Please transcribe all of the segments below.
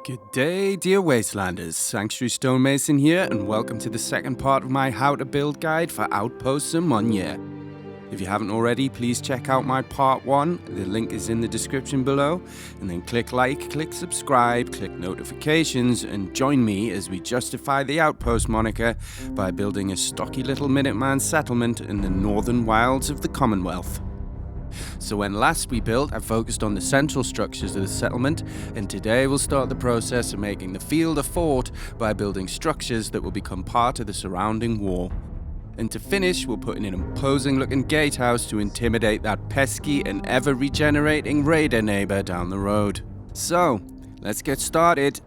Good day, dear Wastelanders. Sanctuary Stonemason here, and welcome to the second part of my How to Build guide for Outpost Zimonja. If you haven't already, please check out my part 1. The link is in the description below. And then click like, click subscribe, click notifications, and join me as we justify the Outpost moniker by building a stocky little Minuteman settlement in the northern wilds of the Commonwealth. So when last we built, I focused on the central structures of the settlement, and today we'll start the process of making the field a fort by building structures that will become part of the surrounding wall. And to finish, we'll put in an imposing looking gatehouse to intimidate that pesky and ever regenerating raider neighbour down the road. So, let's get started.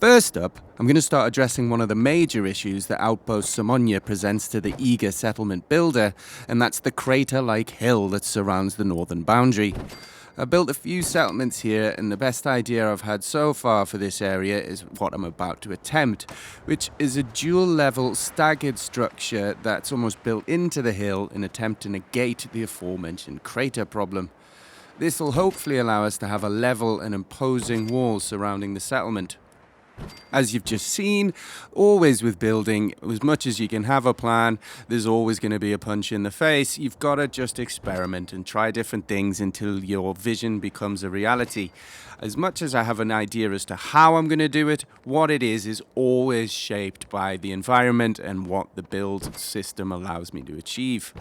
First up, I'm going to start addressing one of the major issues that Outpost Zimonja presents to the eager settlement builder, and that's the crater-like hill that surrounds the northern boundary. I built a few settlements here, and the best idea I've had so far for this area is what I'm about to attempt, which is a dual-level staggered structure that's almost built into the hill in an attempt to negate the aforementioned crater problem. This will hopefully allow us to have a level and imposing wall surrounding the settlement. As you've just seen, always with building, as much as you can have a plan, there's always going to be a punch in the face. You've got to just experiment and try different things until your vision becomes a reality. As much as I have an idea as to how I'm going to do it, what it is always shaped by the environment and what the build system allows me to achieve.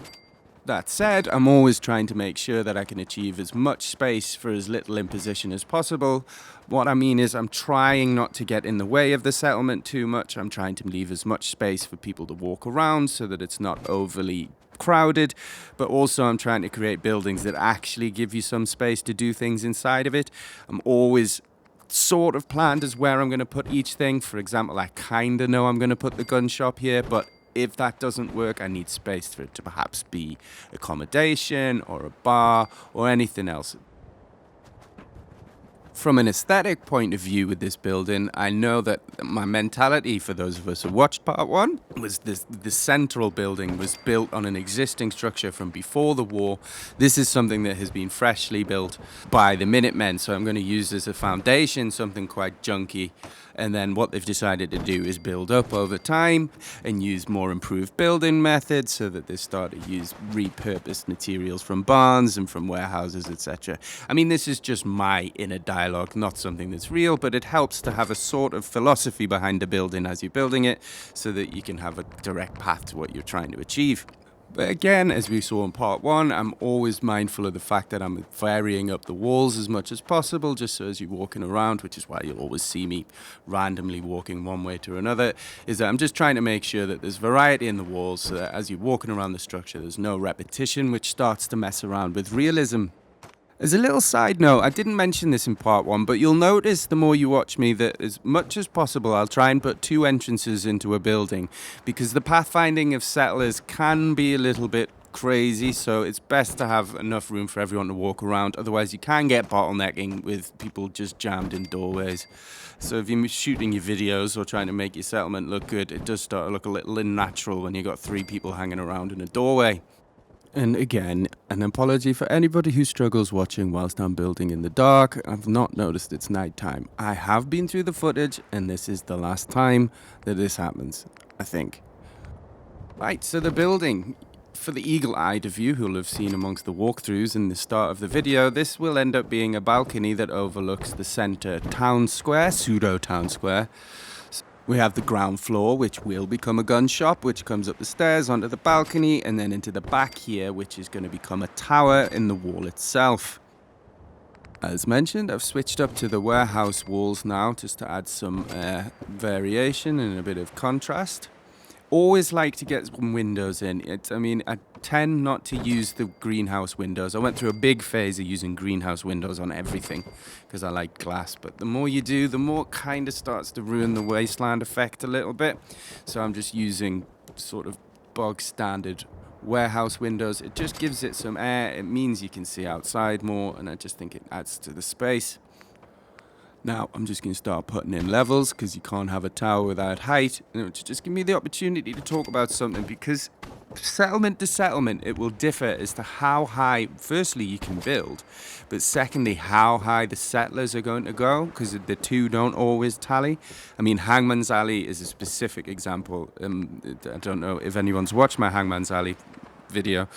That said, I'm always trying to make sure that I can achieve as much space for as little imposition as possible. What I mean is I'm trying not to get in the way of the settlement too much. I'm trying to leave as much space for people to walk around so that it's not overly crowded, but also I'm trying to create buildings that actually give you some space to do things inside of it. I'm always sort of planned as where I'm going to put each thing. For example, I kind of know I'm going to put the gun shop here, but if that doesn't work, I need space for it to perhaps be accommodation or a bar or anything else. From an aesthetic point of view with this building, I know that my mentality, for those of us who watched part 1, was the central building was built on an existing structure from before the war. This is something that has been freshly built by the Minutemen, so I'm going to use as a foundation something quite junky. And then what they've decided to do is build up over time and use more improved building methods so that they start to use repurposed materials from barns and from warehouses, etc. I mean, this is just my inner dialogue, not something that's real, but it helps to have a sort of philosophy behind the building as you're building it so that you can have a direct path to what you're trying to achieve. But again, as we saw in part 1, I'm always mindful of the fact that I'm varying up the walls as much as possible, just so as you're walking around, which is why you'll always see me randomly walking one way to another, is that I'm just trying to make sure that there's variety in the walls, so that as you're walking around the structure, there's no repetition, which starts to mess around with realism. As a little side note, I didn't mention this in part 1, but you'll notice the more you watch me that as much as possible I'll try and put 2 entrances into a building, because the pathfinding of settlers can be a little bit crazy, so it's best to have enough room for everyone to walk around. Otherwise you can get bottlenecking with people just jammed in doorways. So if you're shooting your videos or trying to make your settlement look good, it does start to look a little unnatural when you've got 3 people hanging around in a doorway. And again, an apology for anybody who struggles watching whilst I'm building in the dark. I've not noticed it's nighttime. I have been through the footage, and this is the last time that this happens, I think. Right, so the building. For the eagle-eyed of you who'll have seen amongst the walkthroughs in the start of the video, this will end up being a balcony that overlooks the center town square, pseudo-town square. We have the ground floor, which will become a gun shop, which comes up the stairs onto the balcony, and then into the back here, which is going to become a tower in the wall itself. As mentioned, I've switched up to the warehouse walls now, just to add some variation and a bit of contrast. Always like to get some windows in. I tend not to use the greenhouse windows. I went through a big phase of using greenhouse windows on everything because I like glass. But the more you do, the more it kind of starts to ruin the wasteland effect a little bit. So I'm just using sort of bog standard warehouse windows. It just gives it some air. It means you can see outside more, and I just think it adds to the space. Now, I'm just going to start putting in levels because you can't have a tower without height. And it would just give me the opportunity to talk about something, because settlement to settlement, it will differ as to how high, firstly, you can build, but secondly, how high the settlers are going to go, because the two don't always tally. I mean, Hangman's Alley is a specific example. I don't know if anyone's watched my Hangman's Alley video,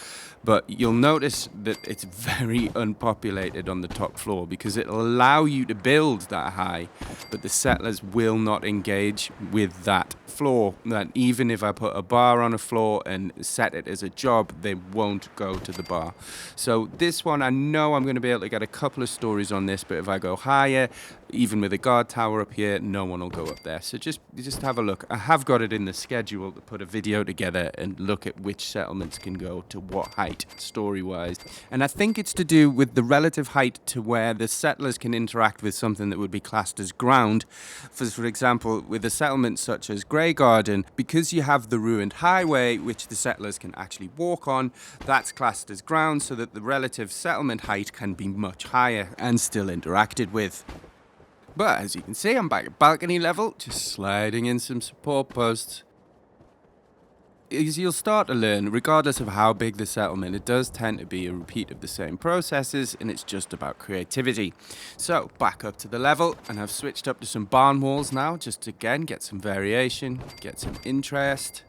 but you'll notice that it's very unpopulated on the top floor because it'll allow you to build that high, but the settlers will not engage with that floor. That even if I put a bar on a floor and set it as a job, they won't go to the bar. So this one, I know I'm going to be able to get a couple of stories on this, but if I go higher, even with a guard tower up here, no one will go up there. So just have a look. I have got it in the schedule to put a video together and look at which settlements can go to what height, story-wise. And I think it's to do with the relative height to where the settlers can interact with something that would be classed as ground. For example, with a settlement such as Grey Garden, because you have the ruined highway, which the settlers can actually walk on, that's classed as ground, so that the relative settlement height can be much higher and still interacted with. But as you can see, I'm back at balcony level, just sliding in some support posts. As you'll start to learn, regardless of how big the settlement, it does tend to be a repeat of the same processes, and it's just about creativity. So, back up to the level, and I've switched up to some barn walls now, just to, again, get some variation, get some interest.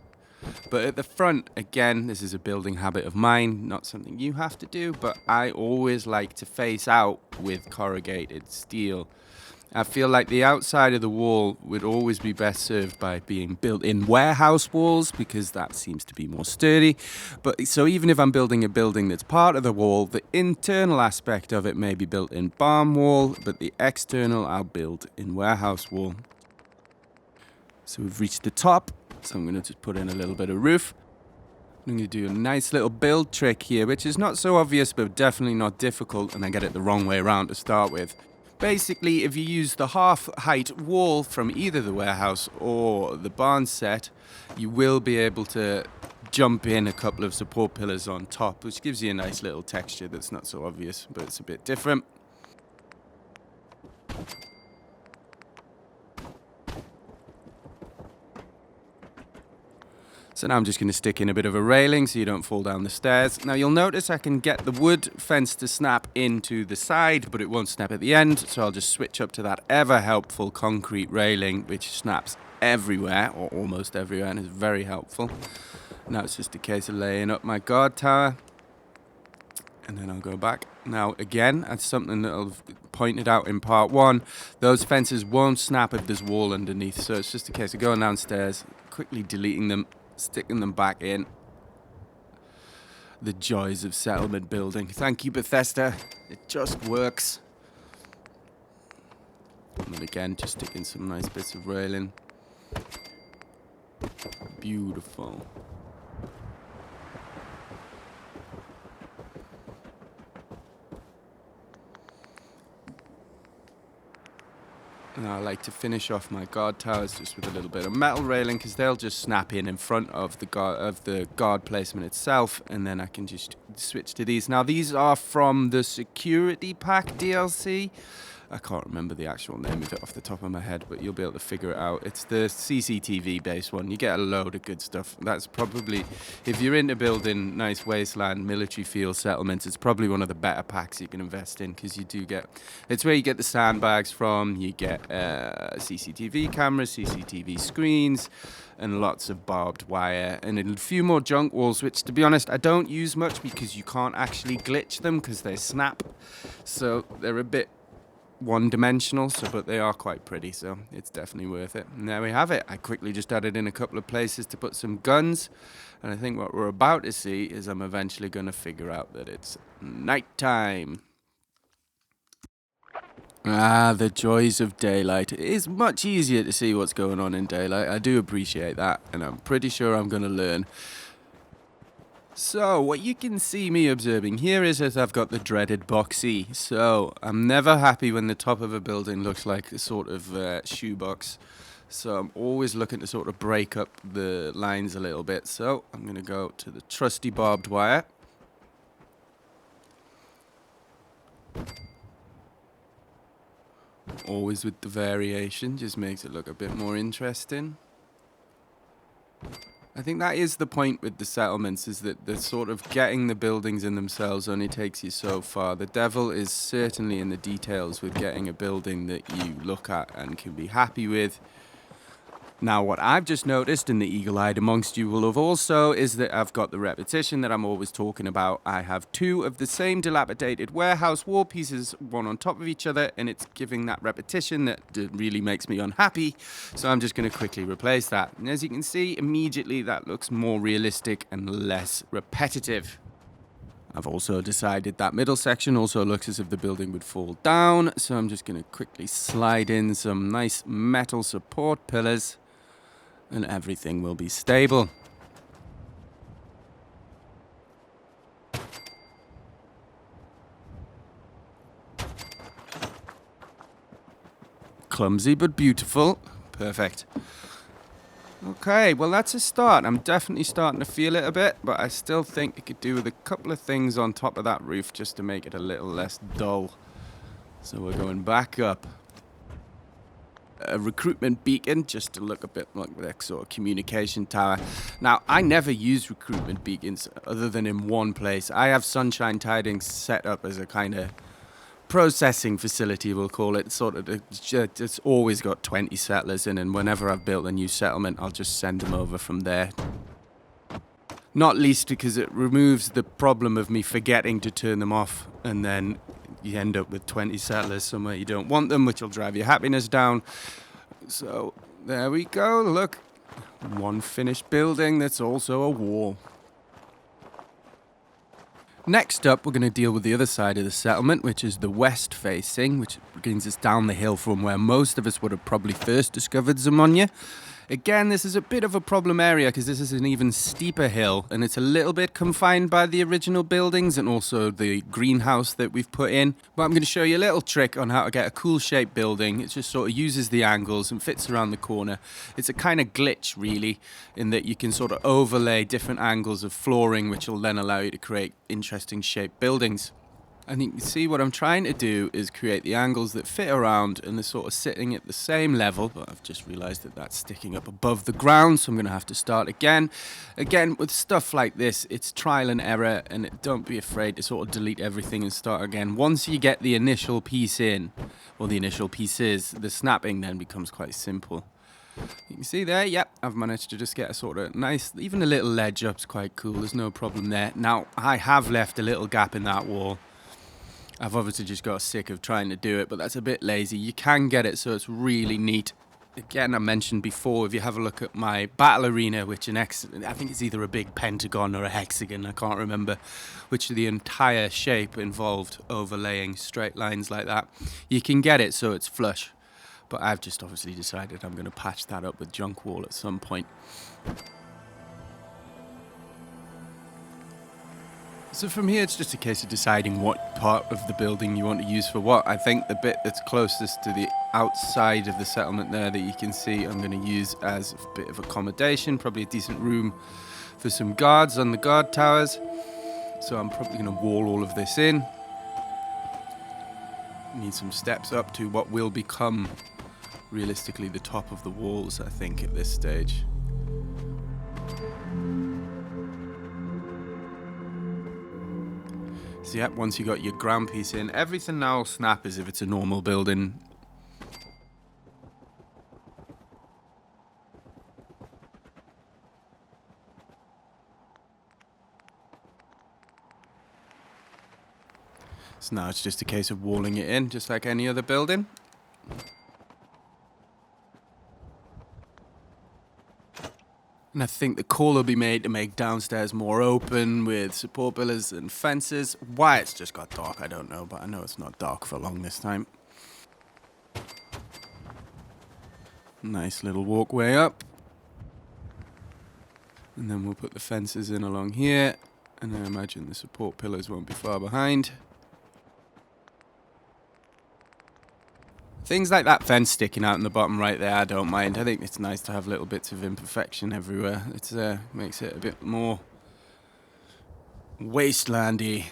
But at the front, again, this is a building habit of mine, not something you have to do, but I always like to face out with corrugated steel. I feel like the outside of the wall would always be best served by being built in warehouse walls, because that seems to be more sturdy. But so even if I'm building a building that's part of the wall, the internal aspect of it may be built in barn wall, but the external I'll build in warehouse wall. So we've reached the top, so I'm going to just put in a little bit of roof. I'm going to do a nice little build trick here, which is not so obvious, but definitely not difficult, and I get it the wrong way around to start with. Basically, if you use the half-height wall from either the warehouse or the barn set, you will be able to jump in a couple of support pillars on top, which gives you a nice little texture that's not so obvious, but it's a bit different. So now I'm just going to stick in a bit of a railing so you don't fall down the stairs. Now you'll notice I can get the wood fence to snap into the side, but it won't snap at the end. So I'll just switch up to that ever helpful concrete railing, which snaps everywhere, or almost everywhere, and is very helpful. Now it's just a case of laying up my guard tower. And then I'll go back. Now again, that's something that I've pointed out in part one. Those fences won't snap if there's wall underneath. So it's just a case of going downstairs, quickly deleting them, sticking them back in. The joys of settlement building. Thank you, Bethesda. It just works. And then again, just sticking some nice bits of railing. Beautiful. And I like to finish off my guard towers just with a little bit of metal railing, because they'll just snap in front of the guard placement itself, and then I can just switch to these. Now these are from the Security Pack DLC. I can't remember the actual name of it off the top of my head, but you'll be able to figure it out. It's the CCTV based one. You get a load of good stuff. That's probably, if you're into building nice wasteland military field settlements, it's probably one of the better packs you can invest in, because you do get, it's where you get the sandbags from, you get CCTV cameras, CCTV screens, and lots of barbed wire, and a few more junk walls, which, to be honest, I don't use much because you can't actually glitch them because they snap. So they're a bit one-dimensional, but they are quite pretty, so it's definitely worth it. And there we have it. I quickly just added in a couple of places to put some guns, and I think what we're about to see is I'm eventually going to figure out that it's nighttime. Ah, the joys of daylight. It is much easier to see what's going on in daylight. I do appreciate that, and I'm pretty sure I'm going to learn. So, what you can see me observing here is that I've got the dreaded boxy. So, I'm never happy when the top of a building looks like a sort of shoebox. So, I'm always looking to sort of break up the lines a little bit. So, I'm going to go to the trusty barbed wire. Always with the variation, just makes it look a bit more interesting. I think that is the point with the settlements, is that the sort of getting the buildings in themselves only takes you so far. The devil is certainly in the details with getting a building that you look at and can be happy with. Now, what I've just noticed, and the eagle-eyed amongst you will have also, is that I've got the repetition that I'm always talking about. I have two of the same dilapidated warehouse wall pieces, one on top of each other, and it's giving that repetition that really makes me unhappy. So I'm just going to quickly replace that. And as you can see, immediately that looks more realistic and less repetitive. I've also decided that middle section also looks as if the building would fall down. So I'm just going to quickly slide in some nice metal support pillars, and everything will be stable. Clumsy but beautiful. Perfect. Okay, well that's a start. I'm definitely starting to feel it a bit, but I still think I could do with a couple of things on top of that roof just to make it a little less dull. So we're going back up. A recruitment beacon just to look a bit like that sort of communication tower. Now, I never use recruitment beacons other than in one place. I have Sunshine Tidings set up as a kind of processing facility, we'll call it. Sort of, it's always got 20 settlers in, and whenever I've built a new settlement, I'll just send them over from there. Not least because it removes the problem of me forgetting to turn them off, and then you end up with 20 settlers somewhere you don't want them, which will drive your happiness down. So there we go. Look, one finished building that's also a wall. Next up, we're going to deal with the other side of the settlement, which is the west facing, which brings us down the hill from where most of us would have probably first discovered Zimonja. Again, this is a bit of a problem area because this is an even steeper hill, and it's a little bit confined by the original buildings and also the greenhouse that we've put in. But I'm going to show you a little trick on how to get a cool shaped building. It just sort of uses the angles and fits around the corner. It's a kind of glitch, really, in that you can sort of overlay different angles of flooring, which will then allow you to create interesting shaped buildings. And you can see what I'm trying to do is create the angles that fit around and they're sort of sitting at the same level, but I've just realized that that's sticking up above the ground, so I'm going to have to start again. Again, with stuff like this, it's trial and error, and don't be afraid to sort of delete everything and start again. Once you get the initial piece in, or the initial pieces, the snapping then becomes quite simple. You can see there, yep, I've managed to just get a sort of nice, even a little ledge up's quite cool, there's no problem there. Now, I have left a little gap in that wall. I've obviously just got sick of trying to do it, but that's a bit lazy. You can get it so it's really neat. Again, I mentioned before, if you have a look at my battle arena, which I think it's either a big pentagon or a hexagon, I can't remember, which the entire shape involved overlaying straight lines like that. You can get it so it's flush, but I've just obviously decided I'm going to patch that up with junk wall at some point. So from here, it's just a case of deciding what part of the building you want to use for what. I think the bit that's closest to the outside of the settlement there that you can see, I'm going to use as a bit of accommodation, probably a decent room for some guards on the guard towers. So I'm probably going to wall all of this in. Need some steps up to what will become realistically the top of the walls, I think, at this stage. So yeah, once you got your ground piece in, everything now will snap as if it's a normal building. So now it's just a case of walling it in, just like any other building. And I think the call will be made to make downstairs more open with support pillars and fences. Why it's just got dark, I don't know, but I know it's not dark for long this time. Nice little walkway up. And then we'll put the fences in along here. And I imagine the support pillars won't be far behind. Things like that fence sticking out in the bottom right there, I don't mind. I think it's nice to have little bits of imperfection everywhere. It makes it a bit more wastelandy.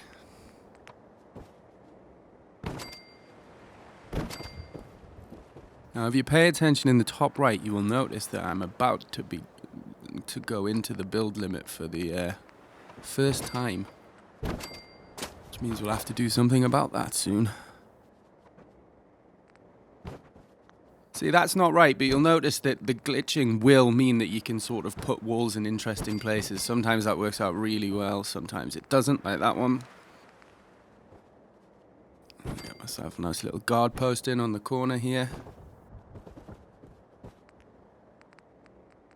Now, if you pay attention in the top right, you will notice that I'm about to be to go into the build limit for the first time. Which means we'll have to do something about that soon. See, that's not right, but you'll notice that the glitching will mean that you can sort of put walls in interesting places. Sometimes that works out really well, sometimes it doesn't, like that one. Get myself a nice little guard post in on the corner here.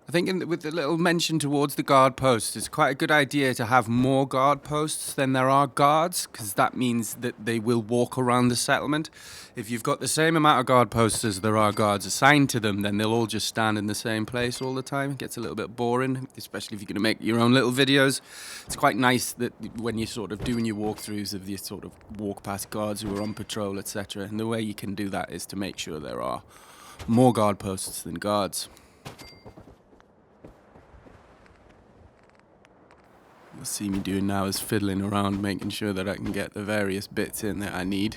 I think with the little mention towards the guard posts, it's quite a good idea to have more guard posts than there are guards, because that means that they will walk around the settlement. If you've got the same amount of guard posts as there are guards assigned to them, then they'll all just stand in the same place all the time. It gets a little bit boring, especially if you're going to make your own little videos. It's quite nice that when you're sort of doing your walkthroughs of these sort of walk past guards who are on patrol, etc. And the way you can do that is to make sure there are more guard posts than guards. You'll see me doing now is fiddling around, making sure that I can get the various bits in that I need.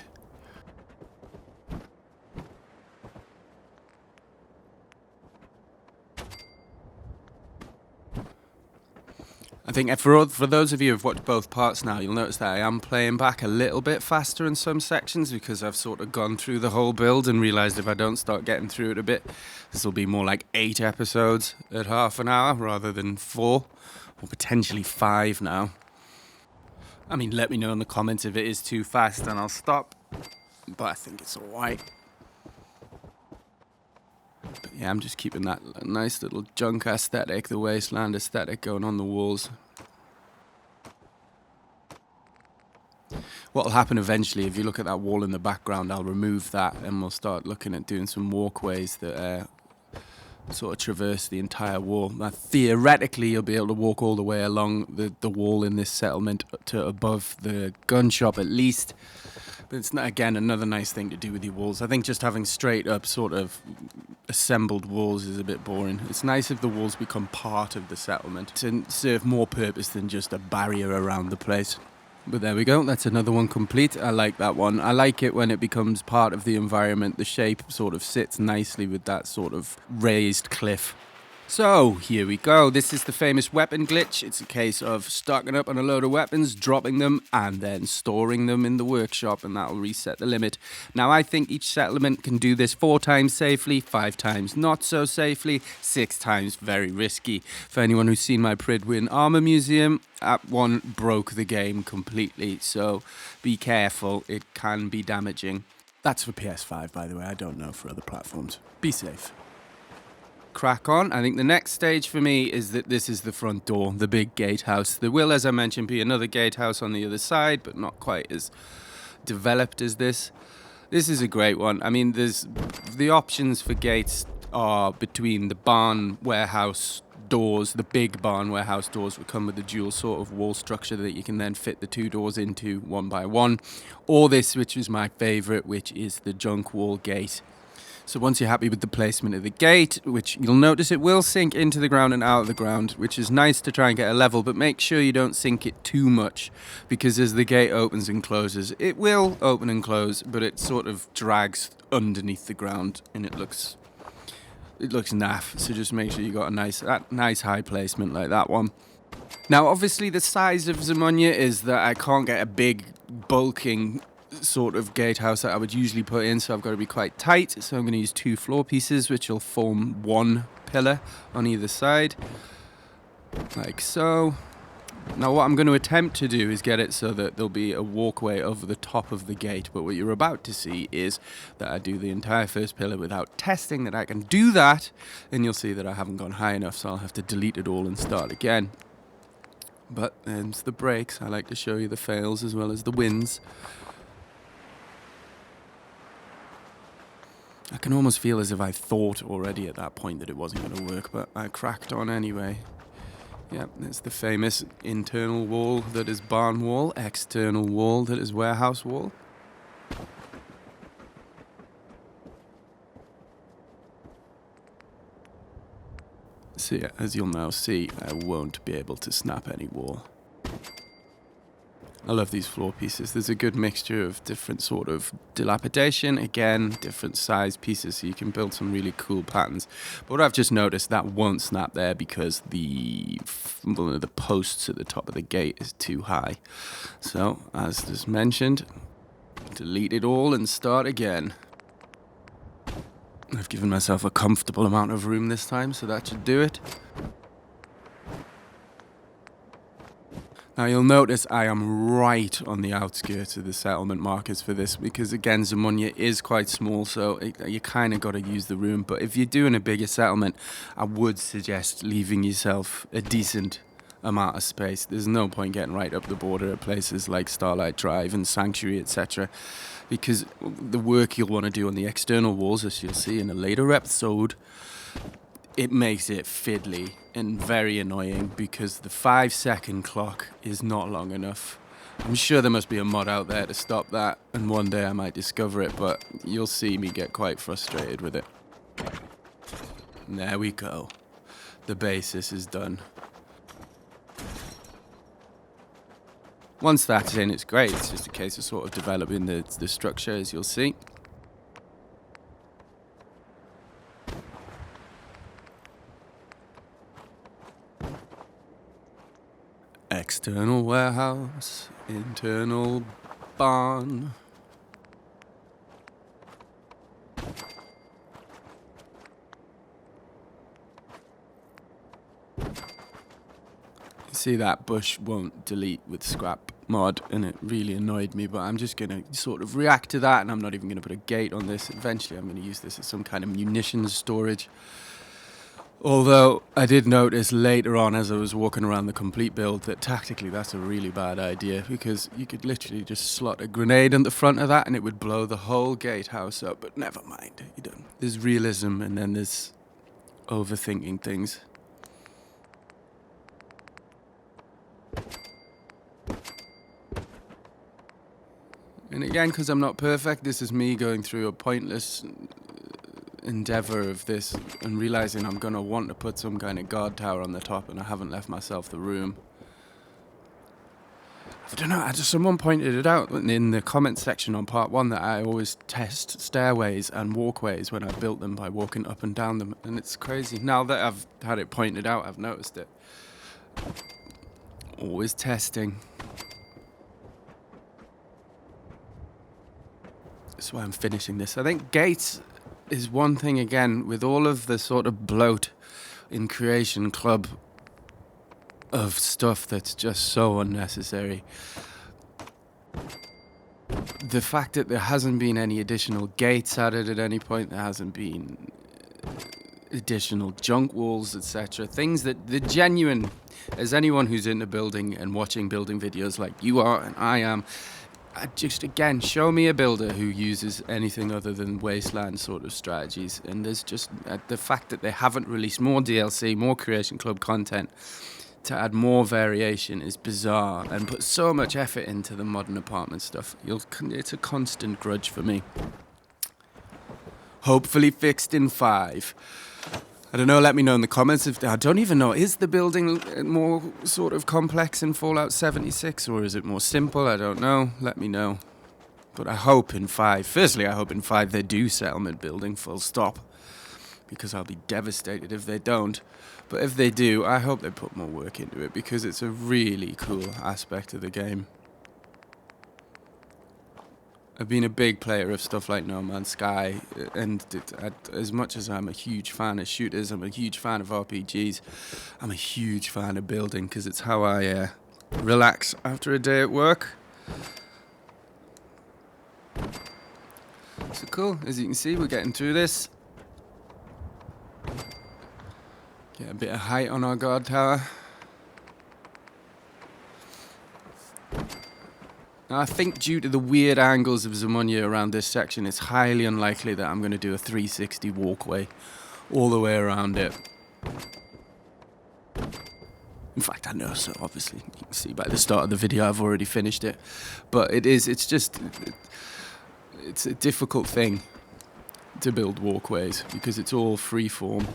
I think for those of you who've watched both parts now, you'll notice that I am playing back a little bit faster in some sections because I've sort of gone through the whole build and realised if I don't start getting through it a bit, this will be more like 8 episodes at half an hour rather than 4, or potentially 5 now. I mean, let me know in the comments if it is too fast and I'll stop, but I think it's alright. But yeah, I'm just keeping that nice little junk aesthetic, the wasteland aesthetic going on the walls. What will happen eventually, if you look at that wall in the background, I'll remove that and we'll start looking at doing some walkways that sort of traverse the entire wall. Now, theoretically, you'll be able to walk all the way along the wall in this settlement to above the gun shop at least. But it's, again, another nice thing to do with your walls. I think just having straight up sort of assembled walls is a bit boring. It's nice if the walls become part of the settlement to serve more purpose than just a barrier around the place. But there we go, that's another one complete. I like that one. I like it when it becomes part of the environment. The shape sort of sits nicely with that sort of raised cliff. So, here we go. This is the famous weapon glitch. It's a case of stocking up on a load of weapons, dropping them, and then storing them in the workshop, and that'll reset the limit. Now, I think each settlement can do this 4 times safely, 5 times not so safely, 6 times very risky. For anyone who's seen my Pridwin Armour Museum, App 1 broke the game completely, so be careful. It can be damaging. That's for PS5, by the way. I don't know for other platforms. Be safe. Crack on. I think the next stage for me is that this is the front door, the big gatehouse. There will, as I mentioned, be another gatehouse on the other side, but not quite as developed as this. This is a great one. I mean, the options for gates are between the barn warehouse doors. The big barn warehouse doors will come with a dual sort of wall structure that you can then fit the 2 doors into one by one, or this, which is my favorite, which is the junk wall gate. So once you're happy with the placement of the gate, which you'll notice it will sink into the ground and out of the ground, which is nice to try and get a level, but make sure you don't sink it too much, because as the gate opens and closes, it will open and close, but it sort of drags underneath the ground and it looks naff. So just make sure you got a nice high placement like that one. Now obviously the size of Zimonja is that I can't get a big bulking sort of gatehouse that I would usually put in, so I've got to be quite tight. So I'm going to use 2 floor pieces, which will form 1 pillar on either side, like so. Now what I'm going to attempt to do is get it so that there'll be a walkway over the top of the gate, but what you're about to see is that I do the entire first pillar without testing that I can do that, and you'll see that I haven't gone high enough, so I'll have to delete it all and start again. But there's the breaks. I like to show you the fails as well as the wins. I can almost feel as if I thought already at that point that it wasn't going to work, but I cracked on anyway. Yeah, there's the famous internal wall that is barn wall, external wall that is warehouse wall. So yeah, as you'll now see, I won't be able to snap any wall. I love these floor pieces. There's a good mixture of different sort of dilapidation, again, different size pieces, so you can build some really cool patterns. But what I've just noticed, that won't snap there because one of the posts at the top of the gate is too high. So, as just mentioned, delete it all and start again. I've given myself a comfortable amount of room this time, so that should do it. Now you'll notice I am right on the outskirts of the settlement markers for this because again Zimonja is quite small, so you kind of got to use the room. But if you're doing a bigger settlement, I would suggest leaving yourself a decent amount of space. There's no point getting right up the border at places like Starlight Drive and Sanctuary, etc. because the work you'll want to do on the external walls, as you'll see in a later episode, it makes it fiddly and very annoying because the 5-second clock is not long enough. I'm sure there must be a mod out there to stop that, and one day I might discover it, but you'll see me get quite frustrated with it. And there we go. The basis is done. Once that's in, it's great. It's just a case of sort of developing the structure, as you'll see. External warehouse, internal barn. You see that bush won't delete with scrap mod, and it really annoyed me, but I'm just going to sort of react to that, and I'm not even going to put a gate on this. Eventually I'm going to use this as some kind of munitions storage. Although I did notice later on as I was walking around the complete build that tactically that's a really bad idea, because you could literally just slot a grenade in the front of that and it would blow the whole gatehouse up. But never mind, you know, there's realism and then there's overthinking things. And again, because I'm not perfect, this is me going through a pointless endeavor of this and realizing I'm going to want to put some kind of guard tower on the top, and I haven't left myself the room. I don't know, someone pointed it out in the comment section on part 1 that I always test stairways and walkways when I built them by walking up and down them, and it's crazy. Now that I've had it pointed out, I've noticed it. Always testing. That's why I'm finishing this. I think gates is one thing, again, with all of the sort of bloat in Creation Club of stuff that's just so unnecessary. The fact that there hasn't been any additional gates added at any point, there hasn't been additional junk walls, etc. Things that the genuine, as anyone who's into building and watching building videos like you are and I am, just again, show me a builder who uses anything other than wasteland sort of strategies. And there's just the fact that they haven't released more DLC, more Creation Club content to add more variation is bizarre, and put so much effort into the modern apartment stuff. It's a constant grudge for me. Hopefully fixed in 5. I don't know, let me know in the comments if, I don't even know, is the building more sort of complex in Fallout 76 or is it more simple? I don't know, let me know. But I hope in 5, firstly I hope in 5 they do settlement building, full stop. Because I'll be devastated if they don't. But if they do, I hope they put more work into it because it's a really cool aspect of the game. I've been a big player of stuff like No Man's Sky, and as much as I'm a huge fan of shooters, I'm a huge fan of RPGs, I'm a huge fan of building because it's how I relax after a day at work. So cool, as you can see, we're getting through this. Get a bit of height on our guard tower. Now, I think due to the weird angles of Zimonja around this section, it's highly unlikely that I'm going to do a 360 walkway all the way around it. In fact, I know so, obviously. You can see by the start of the video I've already finished it. But it's a difficult thing to build walkways because it's all freeform.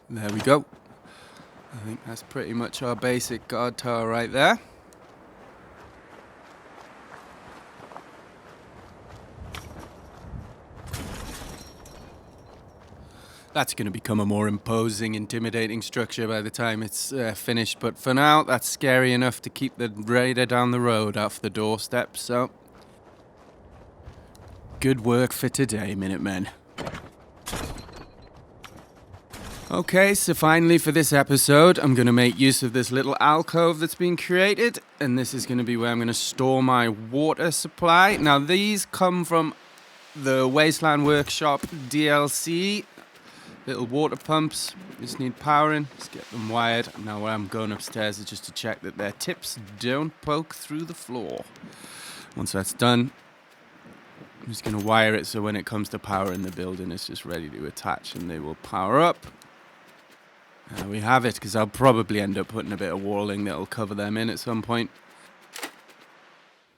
There we go. I think that's pretty much our basic guard tower right there. That's going to become a more imposing, intimidating structure by the time it's finished. But for now, that's scary enough to keep the raider down the road off the doorstep. So, good work for today, Minutemen. Okay, so finally for this episode, I'm going to make use of this little alcove that's been created. And this is going to be where I'm going to store my water supply. Now, these come from the Wasteland Workshop DLC. Little water pumps, just need powering, let's get them wired. Now where I'm going upstairs is just to check that their tips don't poke through the floor. Once that's done, I'm just going to wire it so when it comes to power in the building, it's just ready to attach and they will power up. There we have it, because I'll probably end up putting a bit of walling that'll cover them in at some point.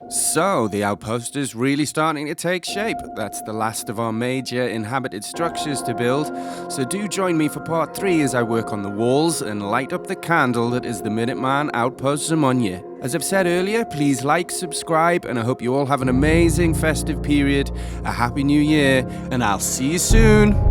So, the outpost is really starting to take shape. That's the last of our major inhabited structures to build. So do join me for part 3 as I work on the walls and light up the candle that is the Minuteman Outpost Zimonja. As I've said earlier, please like, subscribe, and I hope you all have an amazing festive period, a happy new year, and I'll see you soon!